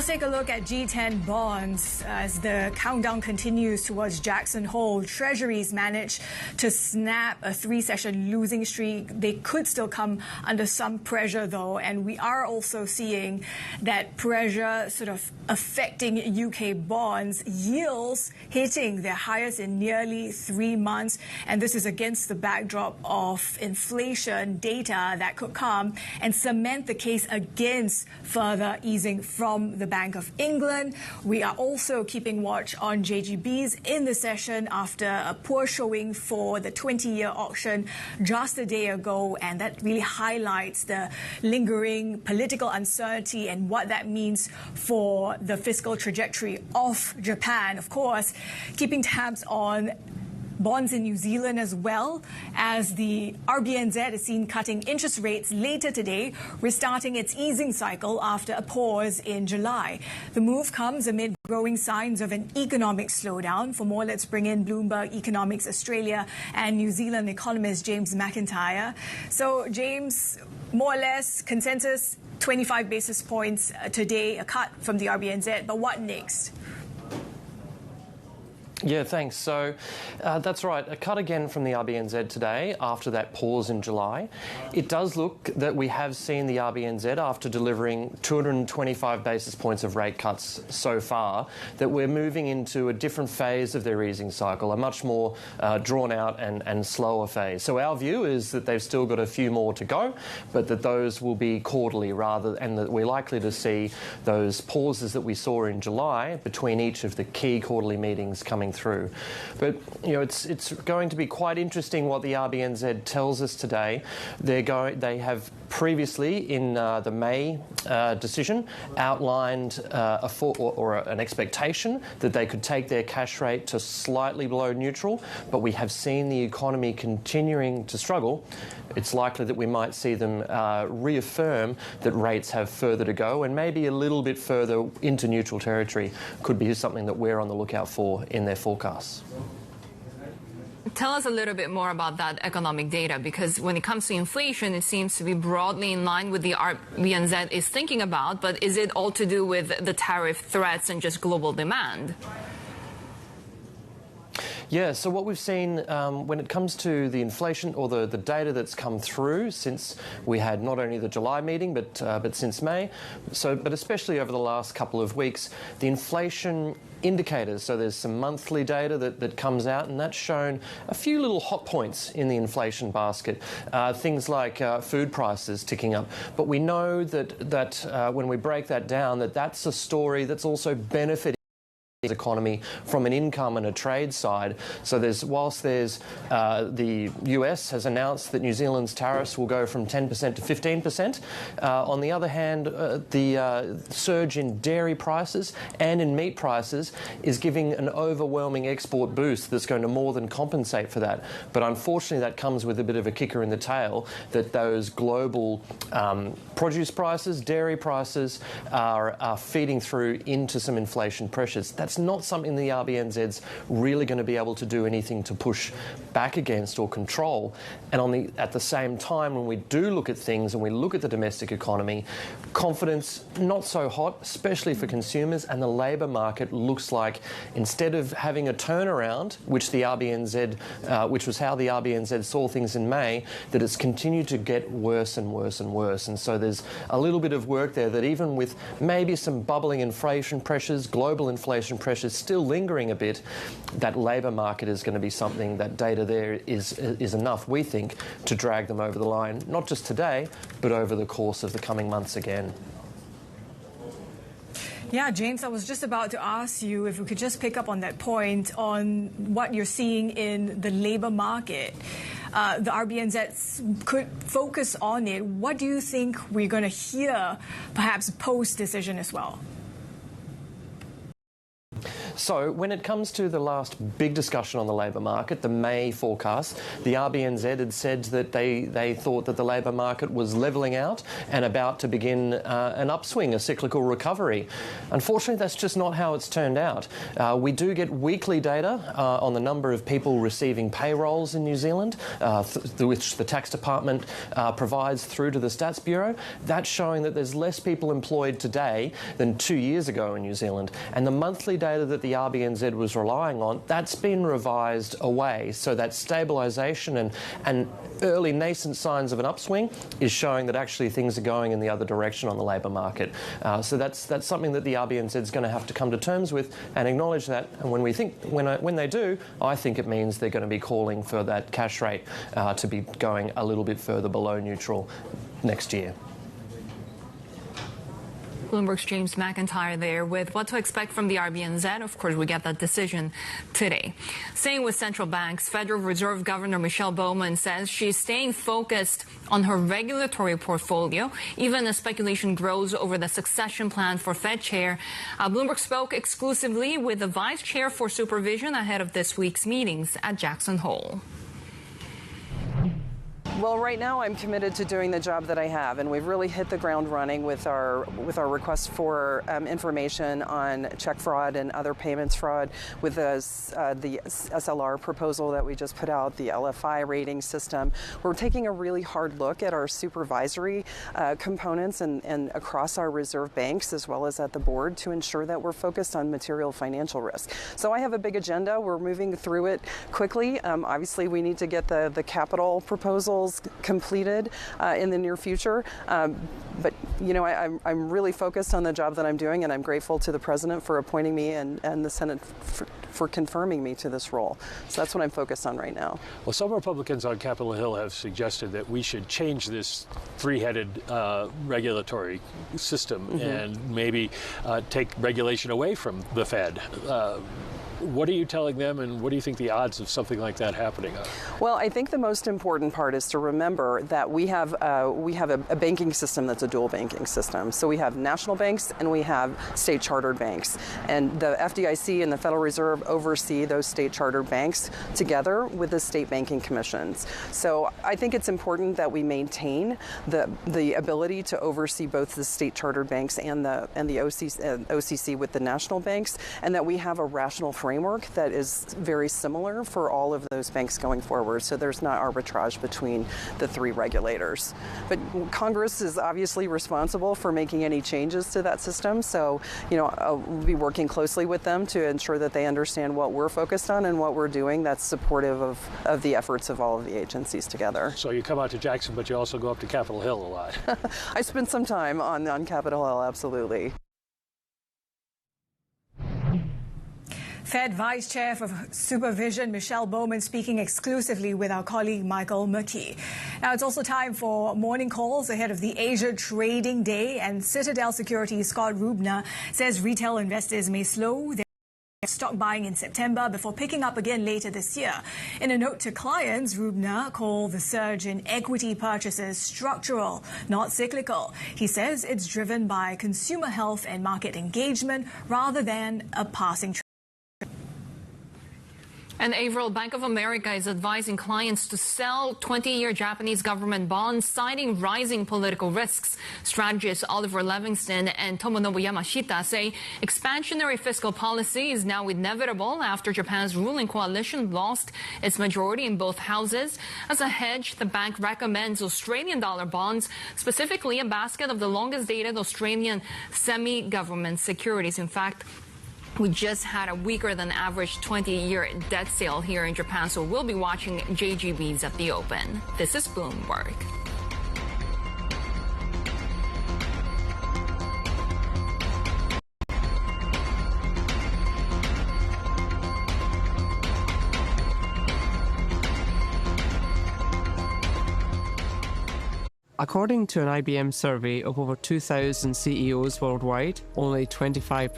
Let's take a look at G10 bonds as the countdown continues towards Jackson Hole. Treasuries managed to snap a three-session losing streak. They could still come under some pressure, though, and we are also seeing that pressure sort of affecting UK bonds, yields hitting their highest in nearly 3 months, and this is against the backdrop of inflation data that could come and cement the case against further easing from the Bank of England. We are also keeping watch on JGBs in the session after a poor showing for the 20-year auction just a day ago, and that really highlights the lingering political uncertainty and what that means for the fiscal trajectory of Japan. Of course, keeping tabs on bonds in New Zealand as well, as the RBNZ is seen cutting interest rates later today, restarting its easing cycle after a pause in July. The move comes amid growing signs of an economic slowdown. For more, let's bring in Bloomberg Economics Australia and New Zealand economist James McIntyre. So, James, more or less consensus, 25 basis points today, a cut from the RBNZ, but what next? Yeah, thanks. So that's right. A cut again from the RBNZ today after that pause in July. It does look that we have seen the RBNZ, after delivering 225 basis points of rate cuts so far, that we're moving into a different phase of their easing cycle, a much more drawn out and slower phase. So our view is that they've still got a few more to go, but that those will be quarterly rather, and that we're likely to see those pauses that we saw in July between each of the key quarterly meetings coming through. But you know, it's going to be quite interesting what the RBNZ tells us today. They have previously in the May decision outlined an expectation that they could take their cash rate to slightly below neutral, but we have seen the economy continuing to struggle. It's likely that we might see them reaffirm that rates have further to go, and maybe a little bit further into neutral territory could be something that we're on the lookout for in their forecasts. Tell us a little bit more about that economic data, because when it comes to inflation, it seems to be broadly in line with the RBNZ is thinking about, but is it all to do with the tariff threats and just global demand? Yeah, so what we've seen when it comes to the inflation or the data that's come through since we had not only the July meeting but since May, but especially over the last couple of weeks, the inflation indicators, so there's some monthly data that comes out, and that's shown a few little hot points in the inflation basket, things like food prices ticking up. But we know that when we break that down, that's a story that's also benefiting economy from an income and a trade side. So whilst the US has announced that New Zealand's tariffs will go from 10% to 15%, on the other hand, the surge in dairy prices and in meat prices is giving an overwhelming export boost that's going to more than compensate for that. But unfortunately, that comes with a bit of a kicker in the tail, that those global produce prices, dairy prices are feeding through into some inflation pressures. That's not something the RBNZ's really going to be able to do anything to push back against or control. And at the same time, when we do look at things and we look at the domestic economy, confidence not so hot, especially for consumers, and the labour market looks like, instead of having a turnaround, which was how the RBNZ saw things in May, that it's continued to get worse and worse and worse. And so there's a little bit of work there that, even with maybe some bubbling inflation pressures, global inflation pressures still lingering a bit, that labour market is going to be something, that data there is enough, we think, to drag them over the line, not just today, but over the course of the coming months again. Yeah, James, I was just about to ask you if we could just pick up on that point on what you're seeing in the labour market. The RBNZ could focus on it. What do you think we're going to hear, perhaps post-decision as well? So when it comes to the last big discussion on the labour market, the May forecast, the RBNZ had said that they thought that the labour market was levelling out and about to begin an upswing, a cyclical recovery. Unfortunately, that's just not how it's turned out. We do get weekly data on the number of people receiving payrolls in New Zealand, which the tax department provides through to the Stats Bureau. That's showing that there's less people employed today than 2 years ago in New Zealand. And the monthly data that the RBNZ was relying on, that's been revised away. So that stabilisation and early nascent signs of an upswing is showing that actually things are going in the other direction on the labour market. So that's something that the RBNZ is going to have to come to terms with and acknowledge that. And when they do, I think it means they're going to be calling for that cash rate to be going a little bit further below neutral next year. Bloomberg's James McIntyre there with what to expect from the RBNZ. Of course, we get that decision today. Staying with central banks, Federal Reserve Governor Michelle Bowman says she's staying focused on her regulatory portfolio, even as speculation grows over the succession plan for Fed Chair. Bloomberg spoke exclusively with the Vice Chair for Supervision ahead of this week's meetings at Jackson Hole. Well, right now I'm committed to doing the job that I have, and we've really hit the ground running with our request for information on check fraud and other payments fraud, with the SLR proposal that we just put out, the LFI rating system. We're taking a really hard look at our supervisory components and across our reserve banks as well as at the board to ensure that we're focused on material financial risk. So I have a big agenda. We're moving through it quickly. Obviously, we need to get the capital proposals completed in the near future. But, you know, I'm really focused on the job that I'm doing, and I'm grateful to the President for appointing me and the Senate for confirming me to this role. So that's what I'm focused on right now. Well, some Republicans on Capitol Hill have suggested that we should change this three-headed regulatory system and maybe take regulation away from the Fed. What are you telling them, and what do you think the odds of something like that happening are? Well, I think the most important part is to remember that we have a banking system that's a dual banking system. So we have national banks and we have state chartered banks. And the FDIC and the Federal Reserve oversee those state chartered banks together with the state banking commissions. So I think it's important that we maintain the ability to oversee both the state chartered banks and the OCC with the national banks, and that we have a rational framework that is very similar for all of those banks going forward, so there's not arbitrage between the three regulators. But Congress is obviously responsible for making any changes to that system, so I'll be working closely with them to ensure that they understand what we're focused on and what we're doing that's supportive of the efforts of all of the agencies together. So you come out to Jackson, but you also go up to Capitol Hill a lot. I spent some time on Capitol Hill, absolutely. Fed Vice Chair for Supervision Michelle Bowman speaking exclusively with our colleague Michael Murty. Now it's also time for morning calls ahead of the Asia trading day, and Citadel Securities' Scott Rubner says retail investors may slow their stock buying in September before picking up again later this year. In a note to clients, Rubner called the surge in equity purchases structural, not cyclical. He says it's driven by consumer health and market engagement rather than a passing trend. And Avril, Bank of America is advising clients to sell 20-year Japanese government bonds, citing rising political risks. Strategists Oliver Livingston and Tomonobu Yamashita say expansionary fiscal policy is now inevitable after Japan's ruling coalition lost its majority in both houses. As a hedge, the bank recommends Australian dollar bonds, specifically a basket of the longest-dated Australian semi-government securities. In fact, we just had a weaker than average 20-year debt sale here in Japan, so we'll be watching JGBs at the open. This is Bloomberg. According to an IBM survey of over 2,000 CEOs worldwide, only 25%